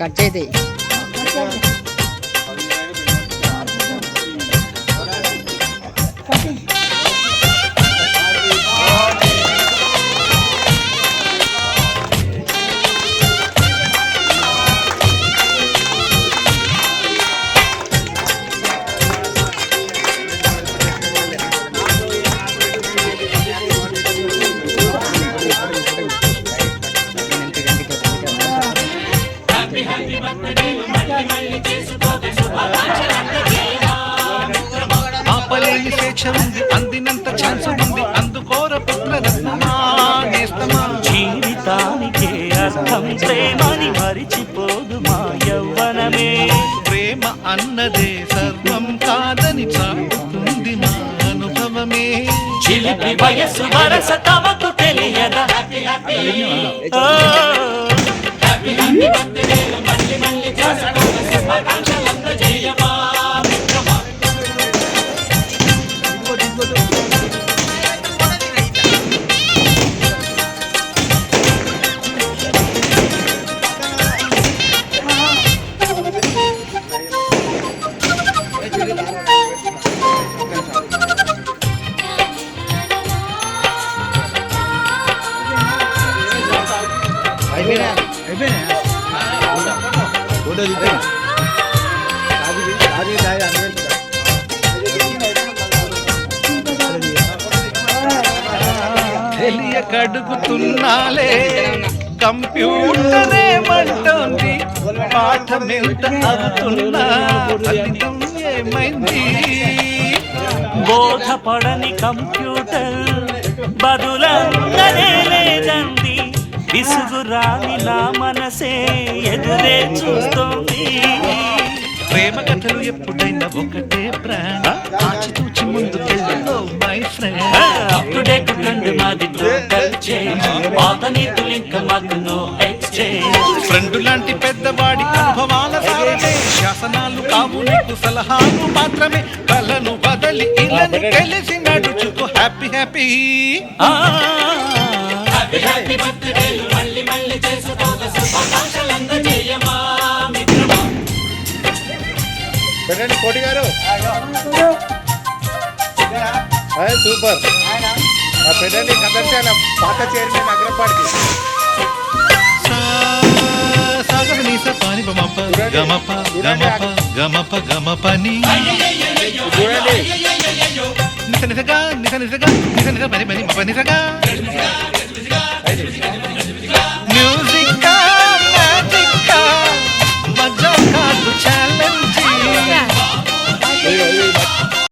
Cut అయితే ఆపలేని స్వేచ్ఛ ఉంది, అందినంత ఛాన్స్ ఉంది, అందుకోర పుత్రరత్నమా నేస్తమా. జీవితానికే అర్థం ప్రేమని మరిచిపోదు మా యవ్వనమే. ప్రేమ అన్నదే సర్వం కాదని చాటుతుంది మా అనుభవమే. చిలిపి వయసు వరస తమకు తెలియదా? కడుగుతున్నాలే కంప్యూటరే మంటోంది, పాఠమెంత అవుతున్నా ఫలితం ఏమైంది? బోధపడని కంప్యూటర్ బదులందరే లేదండి. విసుగురాని నా మనసే ఎదురే చూస్తోంది. ప్రేమ కథలు ఎప్పుడైనా ఒకటే బ్రాండ్, ఆచితూచి ముందుకెళ్ళో my friend. Up to date trend మాది టోటల్ చేంజ్, పాత నీతులు ఇంకా మాకు నో ఎక్స్చేంజ్. ఫ్రెండ్ లాంటి పెద్దవాడి అనుభవాల సారమే, శాసనాలు కావు నీకు సలహాలు మాత్రమే. కలను బదలి ఇళ్ళని కలిసి నడుచుకో హ్యాపీ హ్యాపీ. పెట్టండి కోటి గారు, సూపర్. పెట్టండి కదర్శాల పాత చైర్మన్ అగ్రపాటికి. గమపని చూడండి నిజ నిజగా నిజ నిజగా నిజ నిజ పని పని నిజగా